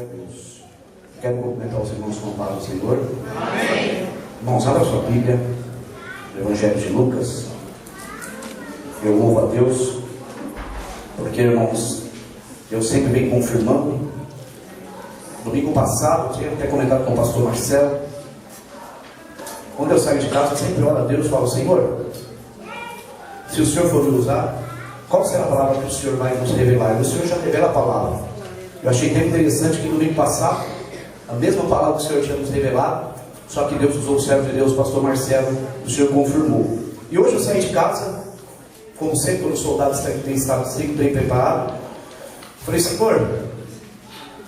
Glória a Deus. Quero cumprimentar os irmãos com a paz do Senhor. Amém. Irmãos, abra sua Bíblia, no Evangelho de Lucas. Eu louvo a Deus, porque, irmãos, eu sempre venho confirmando. Domingo passado, eu tinha até comentado com o pastor Marcelo. Quando eu saio de casa, eu sempre oro a Deus e falo: Senhor, se o Senhor for me usar, qual será a palavra que o Senhor vai nos revelar? E o Senhor já revela a palavra. Eu achei bem interessante que no domingo passado, a mesma palavra que o Senhor tinha nos revelado, só que Deus usou o servo de Deus, o pastor Marcelo, o Senhor confirmou. E hoje eu saí de casa, como sempre, quando os soldados têm estado sempre bem preparados, falei: Senhor,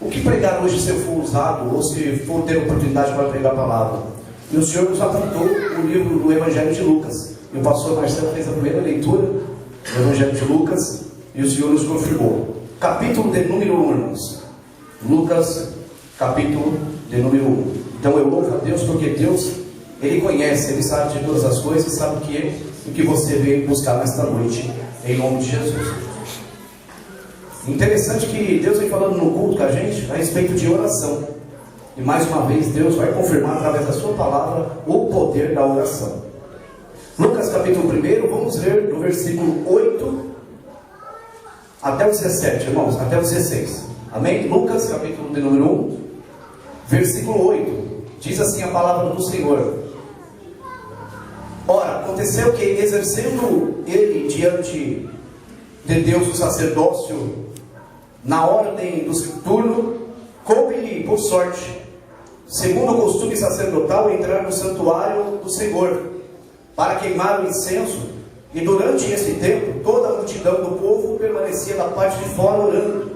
o que pregar hoje se eu for usado, ou se for ter oportunidade para pregar a palavra? E o Senhor nos apontou o livro do Evangelho de Lucas. E o pastor Marcelo fez a primeira leitura do Evangelho de Lucas, e o Senhor nos confirmou. Capítulo de número 1, irmãos. Lucas, capítulo de número 1. Então eu louvo a Deus, porque Deus, Ele conhece, Ele sabe de todas as coisas, sabe o que você veio buscar nesta noite, em nome de Jesus. Interessante que Deus vem falando no culto com a gente a respeito de oração. E mais uma vez Deus vai confirmar através da sua palavra o poder da oração. Lucas capítulo 1, vamos ler do versículo 8 até o 17, irmãos, até o 16. Amém? Lucas capítulo de número 1, versículo 8. Diz assim a palavra do Senhor: Ora, aconteceu que, exercendo ele diante de Deus o sacerdócio, na ordem do turno, coube-lhe por sorte, segundo o costume sacerdotal, entrar no santuário do Senhor, para queimar o incenso. E durante esse tempo, toda a multidão do povo permanecia da parte de fora orando.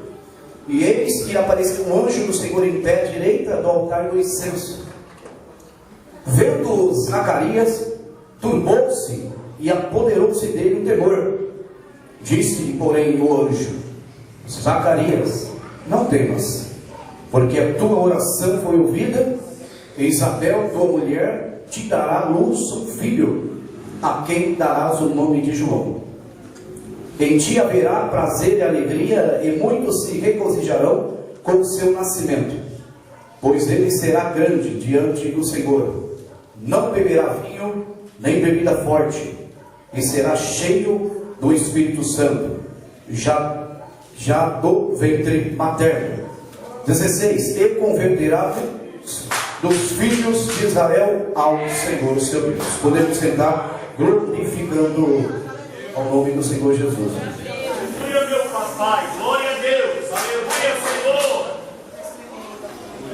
E eis que apareceu um anjo do Senhor em pé à direita do altar do incenso. Vendo Zacarias, turbou-se e apoderou-se dele o temor. Disse-lhe, porém, o anjo: Zacarias, não temas, porque a tua oração foi ouvida, e Isabel, tua mulher, te dará à luz um filho, a quem darás o nome de João. Em ti haverá prazer e alegria, e muitos se regozijarão com o seu nascimento, pois ele será grande diante do Senhor. Não beberá vinho, nem bebida forte, e será cheio do Espírito Santo, já do ventre materno. 16. E converterá dos filhos de Israel ao Senhor seu Deus. Podemos sentar, glorificando ao nome do Senhor Jesus. Aleluia, meu papai, glória a Deus, aleluia, Senhor,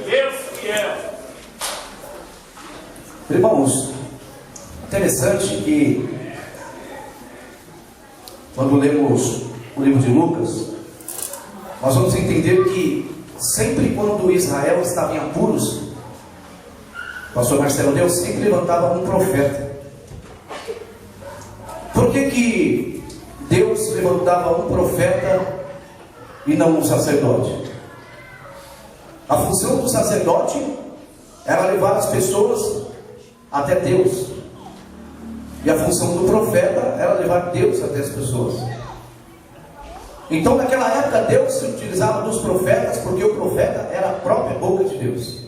Deus fiel. Irmãos, interessante que quando lemos o livro de Lucas, nós vamos entender que sempre quando Israel estava em apuros, o pastor Marcelo, Deus sempre levantava um profeta. Por que Deus levantava um profeta e não um sacerdote? A função do sacerdote era levar as pessoas até Deus, e a função do profeta era levar Deus até as pessoas. Então naquela época Deus se utilizava dos profetas, porque o profeta era a própria boca de Deus.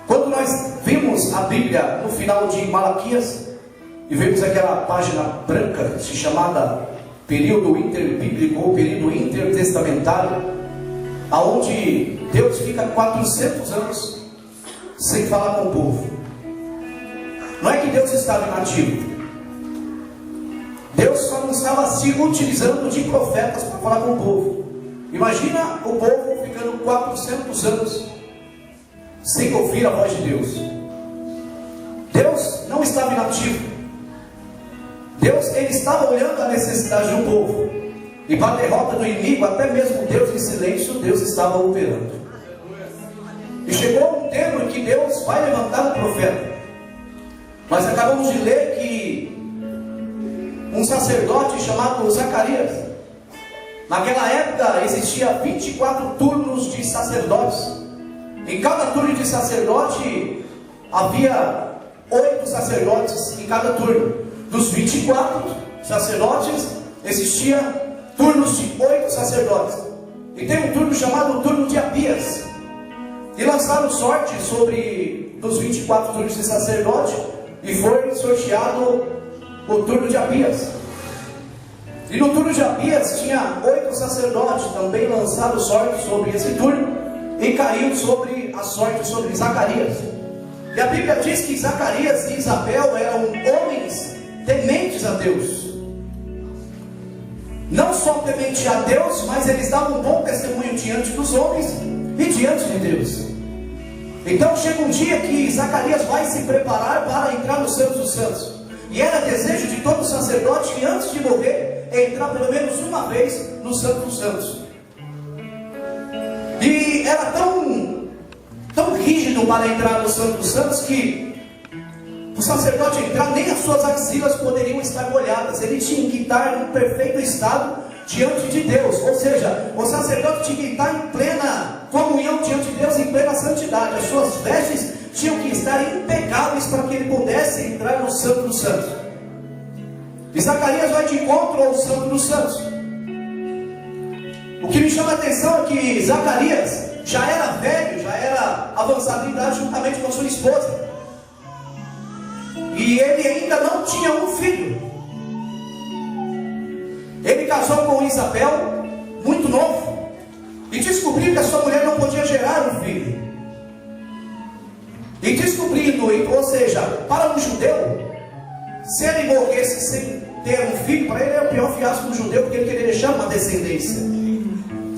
Quando nós vimos a Bíblia no final de Malaquias, e vemos aquela página branca chamada período interbíblico ou período intertestamentário, aonde Deus fica 400 anos sem falar com o povo. Não é que Deus estava inativo, Deus só não estava se utilizando de profetas para falar com o povo. Imagina o povo ficando 400 anos sem ouvir a voz de Deus. Deus não estava inativo. Deus, Ele estava olhando a necessidade do povo, e para a derrota do inimigo, até mesmo Deus em silêncio, Deus estava operando. E chegou um tempo em que Deus vai levantar um profeta. Mas acabamos de ler que um sacerdote chamado Zacarias, naquela época existia 24 turnos de sacerdotes. Em cada turno de sacerdote havia 8 sacerdotes em cada turno. Dos 24 sacerdotes, existia turnos de 8 sacerdotes. e tem um turno chamado o turno de Abias. E lançaram sorte sobre dos 24 turnos de sacerdote, e foi sorteado o turno de Abias. E no turno de Abias tinha 8 sacerdotes, também lançaram sorte sobre esse turno, e caiu sobre a sorte sobre Zacarias. E a Bíblia diz que Zacarias e Isabel eram homens tementes a Deus. Não só temente a Deus, mas eles davam um bom testemunho diante dos homens e diante de Deus. Então chega um dia que Zacarias vai se preparar para entrar no Santo dos Santos. E era desejo de todo sacerdote que antes de morrer, entrar pelo menos uma vez no Santo dos Santos. E era tão rígido para entrar no Santo dos Santos que o sacerdote entrar, nem as suas axilas poderiam estar molhadas. Ele tinha que estar em perfeito estado diante de Deus. Ou seja, o sacerdote tinha que estar em plena comunhão diante de Deus, em plena santidade. As suas vestes tinham que estar impecáveis para que ele pudesse entrar no Santo dos Santos. E Zacarias vai de encontro ao Santo dos Santos. O que me chama a atenção é que Zacarias já era velho, já era avançado em idade juntamente com a sua esposa. E ele ainda não tinha um filho. Ele casou com Isabel, muito novo, e descobriu que a sua mulher não podia gerar um filho. E descobrindo, ou seja, para um judeu, se ele morresse sem ter um filho, para ele era o pior fiasco do judeu, porque ele queria deixar uma descendência.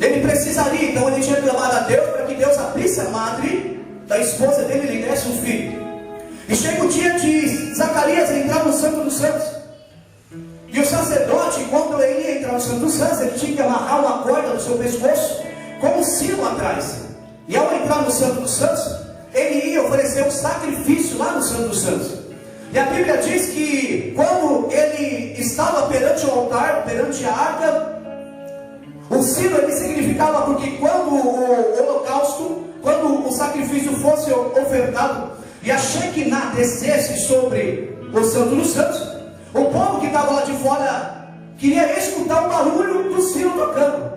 Ele precisaria, então ele tinha clamado a Deus para que Deus abrisse a madre da esposa dele e lhe desse um filho. E chega o dia de Zacarias entrar no Santo dos Santos. E o sacerdote, quando ele ia entrar no Santo dos Santos, ele tinha que amarrar uma corda no seu pescoço, com um sino atrás. E ao entrar no Santo dos Santos, ele ia oferecer um sacrifício lá no Santo dos Santos. E a Bíblia diz que quando ele estava perante o altar, perante a arca, o sino ele significava porque quando o holocausto, quando o sacrifício fosse ofertado e a Shekinah descesse sobre o Santo dos Santos, o povo que estava lá de fora queria escutar o barulho do sino tocando.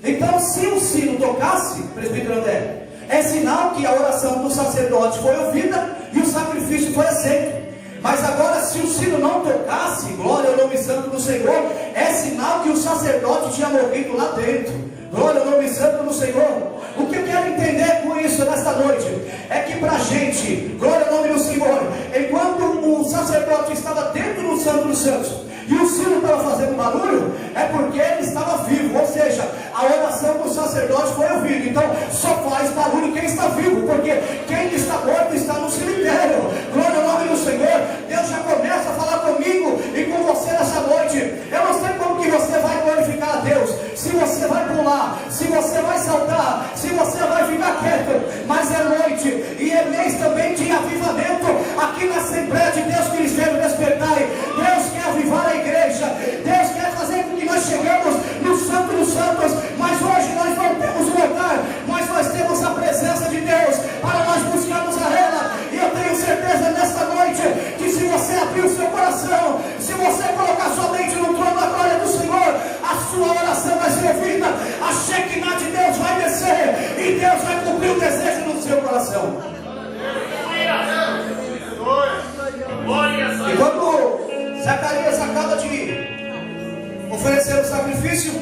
Então, se o sino tocasse, presbítero André, é sinal que a oração do sacerdote foi ouvida e o sacrifício foi aceito. Mas agora, se o sino não tocasse, glória ao nome santo do Senhor, é sinal que o sacerdote tinha morrido lá dentro. Glória ao nome santo do Senhor. O que eu quero entender com isso nesta noite é que para a gente, glória ao nome do Senhor, enquanto o sacerdote estava dentro do Santo dos Santos e o sino estava fazendo barulho, é porque ele estava vivo. Ou seja, a oração do sacerdote foi ouvida. Então só faz barulho quem está vivo, porque quem está morto está no cemitério. Glória ao nome do Senhor. Deus já começa a falar comigo e com você nessa noite. Eu não sei como que você vai glorificar a Deus, se você vai pular, se você vai saltar, se você vai ficar quieto, mas é noite e é mês também de avivamento aqui na Assembleia de Deus Ministério Despertar. Deus quer avivar a igreja, Deus quer fazer com que nós chegamos no Santo dos Santos, mas hoje nós não temos um altar, mas nós temos a presença de Deus para nós buscarmos a ela. E eu tenho certeza nesta noite que se você abrir o seu coração, se você colocar sua mente no trono da glória do Senhor, a sua oração vai ser ouvida, a Shekinah de Deus vai descer e Deus vai cumprir o desejo do seu coração. E quando Zacarias acaba de oferecer o sacrifício,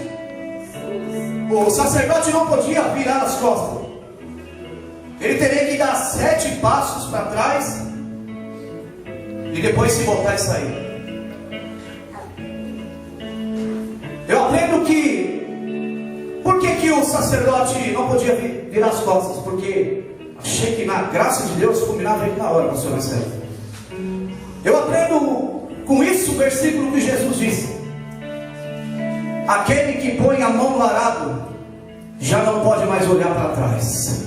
o sacerdote não podia virar as costas. Ele teria que dar 7 passos para trás e depois se voltar e sair. Eu aprendo que por que o sacerdote não podia virar as costas? Porque achei que na graça de Deus fulminava ele na hora, pastor Marcelo. Eu aprendo com isso o versículo que Jesus disse: aquele que põe a mão no arado já não pode mais olhar para trás,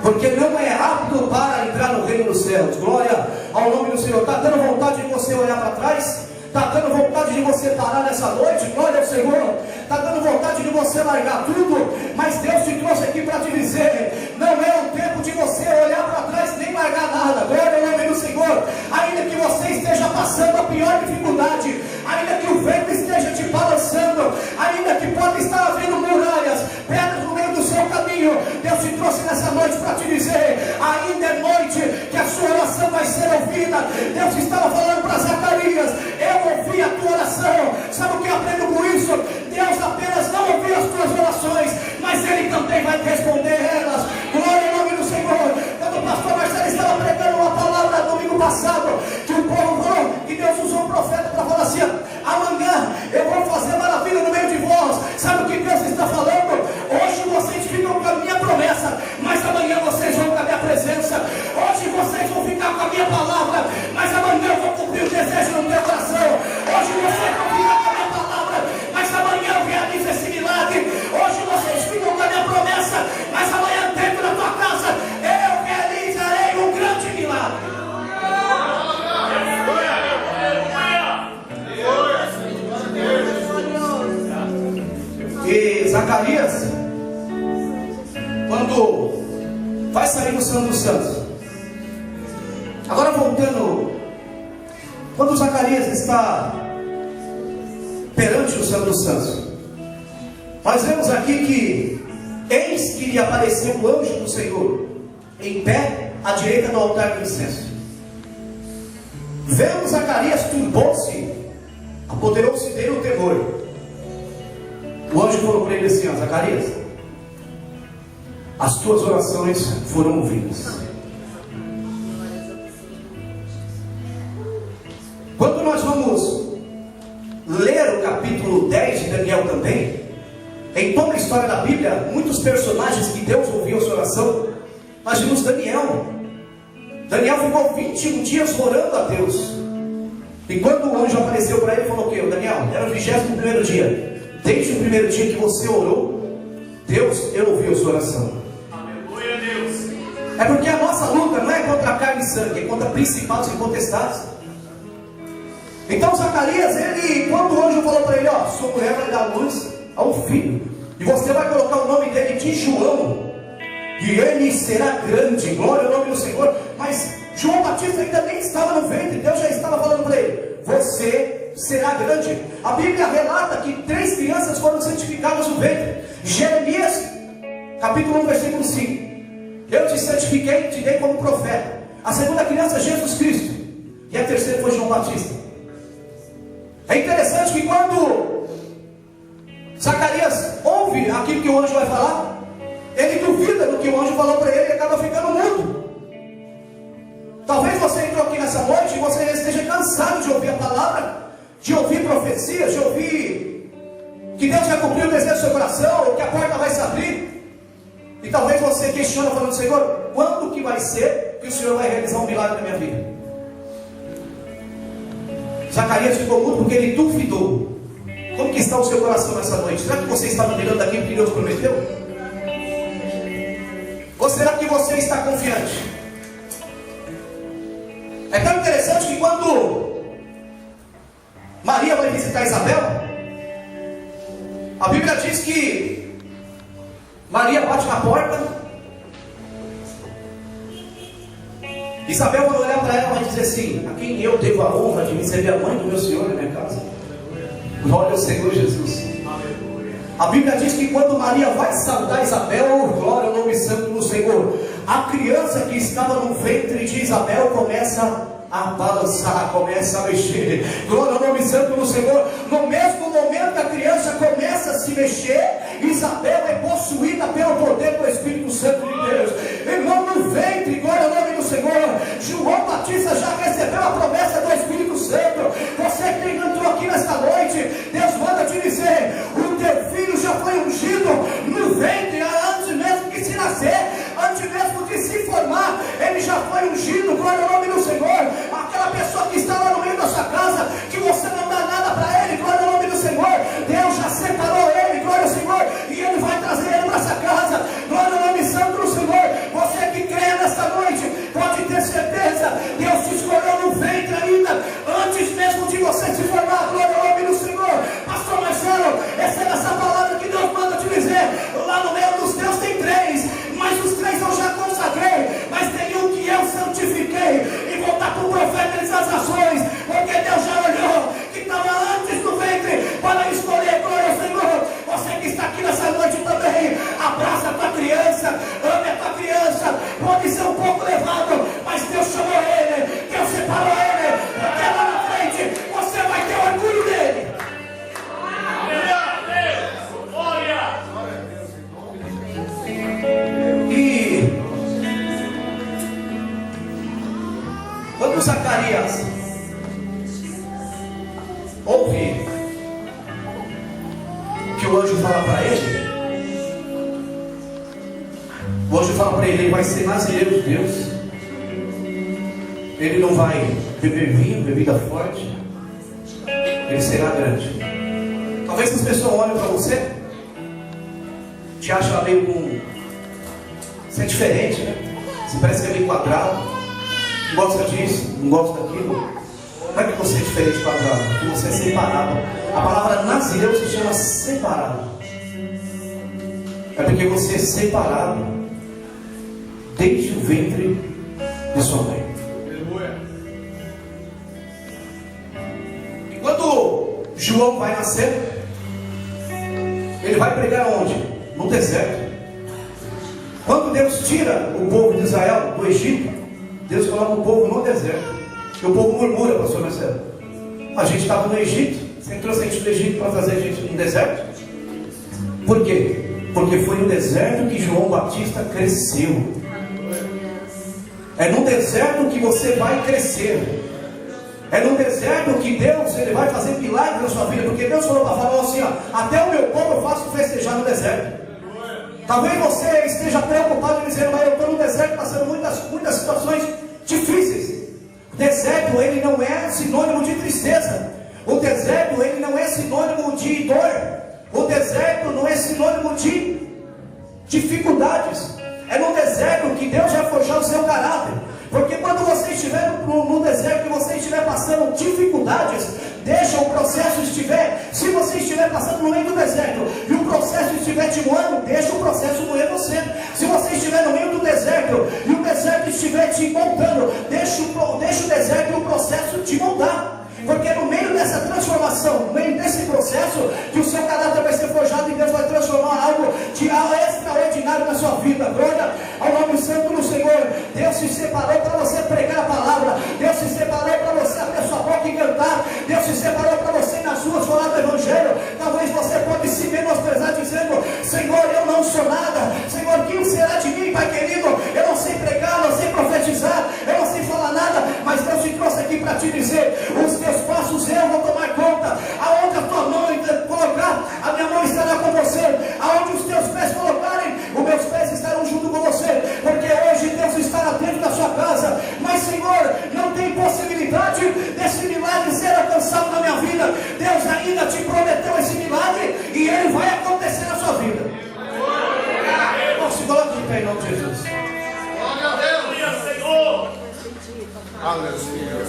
porque não é apto para entrar no reino dos céus. Glória ao nome do Senhor. Está dando vontade de você olhar para trás? Está dando vontade de você parar nessa noite? Glória ao Senhor. Está dando vontade de você largar tudo? Mas Deus te trouxe aqui para te dizer: não é o tempo de você olhar para trás nem largar nada. Glória ao nome do Senhor. Ainda que você esteja passando a pior dificuldade, ainda que o vento esteja te balançando, ainda que pode estar havendo muralhas, pedras no meio vida. Deus estava falando para Zacarias: eu ouvi a tua oração. Sabe o que eu aprendo com isso? Deus apenas não ouviu as tuas orações, mas Ele também vai responder elas. Glória ao nome do Senhor. Quando o pastor Marcelo estava pregando uma palavra domingo passado, que o povo falou, que Deus usou um profeta para falar assim: amanhã eu vou fazer maravilha no meio de vós. Sabe o que Deus está falando? Hoje vocês ficam com a minha promessa, mas amanhã vocês vão com a minha presença. Hoje vocês vão ficar com a minha palavra, mas amanhã eu vou cumprir o desejo no teu coração. Hoje vocês vão ficar com a minha palavra, mas amanhã eu realizo esse milagre. Hoje vocês ficam com a minha promessa, mas amanhã dentro da tua casa eu realizarei um grande milagre. E Zacarias, quando vai sair do Santo dos Santos, agora voltando, quando Zacarias está perante o Santo dos Santos, nós vemos aqui que eis que lhe apareceu o anjo do Senhor, em pé à direita do altar do incenso. Vendo Zacarias, turbou-se, apoderou-se dele o temor. O anjo falou para ele assim: ó, Zacarias, as tuas orações foram ouvidas. Quando nós vamos ler o capítulo 10 de Daniel também, em toda a história da Bíblia, muitos personagens que Deus ouviu a sua oração, nós vimos Daniel. Daniel ficou 21 dias orando a Deus. E quando o anjo apareceu para ele, falou o quê? Daniel, era o 21º dia. Desde o primeiro dia que você orou, Deus ouviu a sua oração. Aleluia, Deus. É porque a nossa luta não é contra a carne e sangue, é contra principados e potestades. Então Zacarias, ele, quando o anjo falou para ele: ó, sua mulher vai dar luz a um filho, e você vai colocar o nome dele de João, e ele será grande. Glória ao nome do Senhor. Mas João Batista ainda nem estava no ventre. Deus já estava falando para ele: você será grande. A Bíblia relata que 3 crianças foram santificadas no ventre. Jeremias, capítulo 1, versículo 5: eu te santifiquei e te dei como profeta. A segunda criança, Jesus Cristo. E a terceira foi João Batista. É interessante que quando Zacarias ouve aquilo que o anjo vai falar, ele duvida do que o anjo falou para ele e acaba ficando mudo. Talvez você entrou aqui nessa noite e você esteja cansado de ouvir a palavra, de ouvir profecias, de ouvir que Deus vai cumprir o desejo do seu coração, ou que a porta vai se abrir. E talvez você questione falando: Senhor, quando que vai ser que o Senhor vai realizar um milagre na minha vida? Zacarias ficou mudo porque ele duvidou. Como que está o seu coração nessa noite? Será que você está duvidando daquilo que Deus prometeu? Ou será que você está confiante? É tão interessante que quando Maria vai visitar Isabel, a Bíblia diz que Maria bate na porta. Isabel vai olhar para ela e vai dizer assim: a quem eu devo a honra de receber a mãe do meu Senhor na minha casa? Glória ao Senhor Jesus. A Bíblia diz que quando Maria vai saudar Isabel, glória ao nome santo do Senhor, a criança que estava no ventre de Isabel começa a balançar, começa a mexer. Glória ao nome santo do Senhor. No mesmo momento que a criança começa a se mexer, Isabel é possuída pelo poder do Espírito Santo de Deus. Irmão, no ventre, glória ao nome do Senhor, João Batista já recebeu a promessa do Espírito Santo. Você que entrou aqui nesta noite, Deus manda te dizer: o teu filho já foi ungido no ventre, antes mesmo que se nascer, antes mesmo de se formar, ele já foi ungido. Glória ao nome do Senhor. Aquela pessoa que está lá no meio da sua casa, que você não dá nada para ele, glória ao nome do Senhor, Deus já separou ele, glória ao Senhor, e ele vai trazer ele para essa casa. Glória ao nome santo do Senhor. Você que crê nesta noite, pode ter certeza, Deus te escolheu no ventre ainda, ouve o que o anjo fala para ele. O anjo fala para ele: ele vai ser nazireu de Deus, ele não vai beber vinho, bebida forte, ele será grande. Talvez as pessoas olhem para você, te acham meio com... Você é diferente, né? Você parece que é meio quadrado, não gosta disso, não gosta daquilo. Não é que você é diferente, quadrado, é que você é separado. A palavra nazireu se chama separado. É porque você é separado desde o ventre de sua mãe. E quando João vai nascer, ele vai pregar onde? No deserto. Quando Deus tira o povo de Israel do Egito, Deus coloca o povo no deserto. E o povo murmura, pastor Marcelo: a gente estava no Egito, você trouxe a gente do Egito para trazer a gente no deserto? Por quê? Porque foi no deserto que João Batista cresceu. É no deserto que você vai crescer. É no deserto que Deus ele vai fazer milagres na sua vida. Porque Deus falou para Faraó assim: ó, até o meu povo eu faço festejar no deserto. Talvez você esteja preocupado dizendo: mas eu estou no deserto passando muitas situações difíceis. O deserto ele não é sinônimo de tristeza. O deserto ele não é sinônimo de dor. O deserto não é sinônimo de dificuldades. É no deserto que Deus vai forjar o seu caráter. Porque quando você estiver no deserto e você estiver passando dificuldades, deixa o processo estiver. Se você estiver passando no meio do deserto e o processo estiver te moendo, deixa o processo moer você. Se você estiver no meio do deserto e o deserto estiver te moldando, deixa o deserto e o processo te moldar. Porque no meio dessa transformação, no meio desse processo, que o seu caráter vai ser forjado e Deus vai transformar algo de extraordinário na sua vida. Glória ao nome santo do Senhor. Deus se separou para você pregar a palavra. Deus se separou para você abrir sua boca e cantar. Deus se separou para você nas ruas falar do Evangelho. Talvez você pode se menosprezar dizendo: Senhor, eu não sou nada. Senhor, quem será de mim, Pai querido? Eu não sei pregar, não sei profetizar, eu não sei falar nada. Mas Deus te trouxe aqui para te dizer: os teus passos eu vou tomar conta. Aonde a tua mão colocar, a minha mão estará com você. Aonde os teus pés colocarem, os meus pés estarão junto com você. Porque hoje Deus estará dentro da sua casa. Mas Senhor, não tem possibilidade desse milagre ser alcançado na minha vida. Deus ainda te prometeu esse milagre e ele vai acontecer na sua vida. Se coloque de pé em nome de Jesus. Aleluia, Senhor. Aleluia.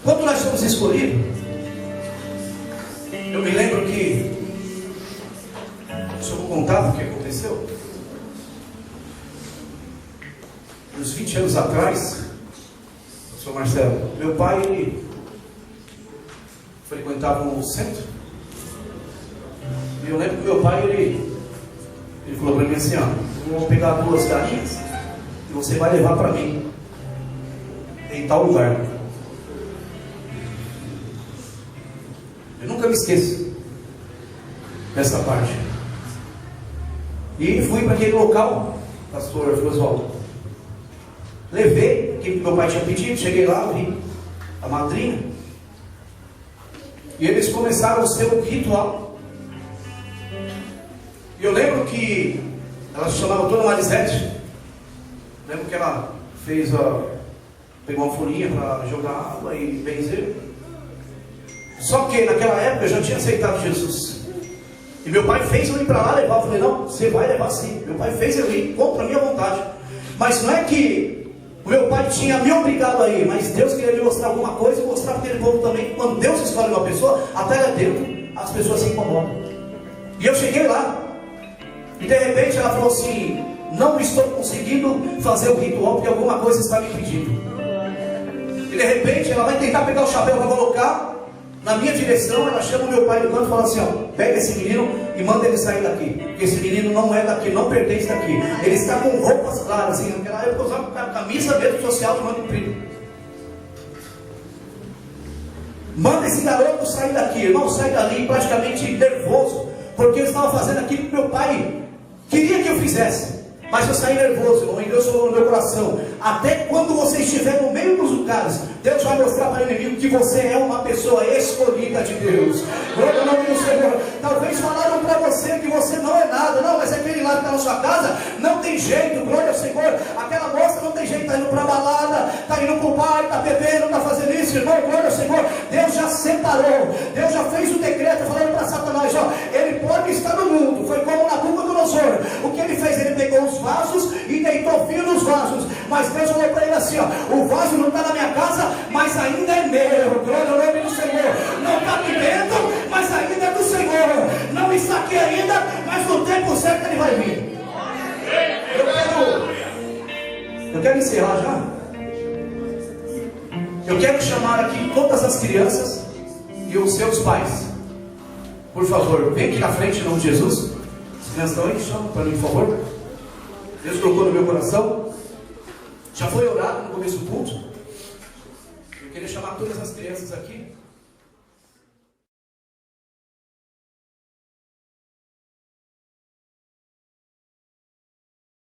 Quando nós somos escolhidos, eu me lembro que, se eu vou contar o que aconteceu, uns 20 anos atrás, pastor Marcelo, meu pai, ele frequentava um centro, e eu lembro que meu pai, ele falou para mim assim: ó, eu vou pegar 2 galinhas e você vai levar para mim em tal lugar. Eu nunca me esqueço dessa parte. E fui para aquele local, pastor Oswaldo. Levei o que meu pai tinha pedido, cheguei lá, vi a madrinha. E eles começaram o seu ritual. E eu lembro que ela se chamava Dona Marisete. Lembro que ela pegou uma folhinha para jogar água e benzer. Só que naquela época eu já tinha aceitado Jesus. E meu pai fez eu ir para lá levar. Eu falei: não, você vai levar sim. Meu pai fez eu ir contra a minha vontade. Mas não é que o meu pai tinha me obrigado a ir, mas Deus queria me mostrar alguma coisa e mostrar para aquele povo também que quando Deus escolhe uma pessoa, até lá dentro as pessoas se incomodam. E eu cheguei lá e de repente ela falou assim: não estou conseguindo fazer o ritual porque alguma coisa está me impedindo. E de repente ela vai tentar pegar o chapéu para colocar na minha direção. Ela chama o meu pai do canto e fala assim: ó, pega esse menino e manda ele sair daqui, porque esse menino não é daqui, não pertence daqui. Ele está com roupas claras, assim, naquela época eu usava camisa mesmo social de manga comprida. Manda esse garoto sair daqui. Irmão, sai dali praticamente nervoso, porque eu estava fazendo aquilo que meu pai queria que eu fizesse. Mas eu saí nervoso, irmão, e Deus falou no meu coração: até quando você estiver no meio dos lugares, Deus vai mostrar para o inimigo que você é uma pessoa escolhida de Deus. Glória ao nome do Senhor. Talvez falaram para você que você não é nada. Não, mas aquele lá que está na sua casa não tem jeito. Glória ao Senhor. Aquela moça não tem jeito, está indo para a balada, está indo para o bar, está bebendo, está fazendo isso, irmão. Glória ao Senhor. Deus já separou, Deus já fez o decreto, falando para Satanás: ó, ele pode estar no mundo. Foi como Nabucodonosor. O que ele fez? Ele pegou os vasos e deitou vinho nos vasos. Mas Deus falou para ele assim: ó, o vaso não está na minha casa, mas ainda é meu. Glória ao nome do Senhor. Não está aqui dentro, mas ainda é do Senhor. Não está aqui ainda, mas no tempo certo ele vai vir. Eu quero encerrar já. Eu quero chamar aqui todas as crianças e os seus pais. Por favor, vem aqui na frente em nome de Jesus. As crianças estão aí? Chama para mim, por favor. Deus colocou no meu coração. Já foi orado no começo do culto. Eu queria chamar todas as crianças aqui.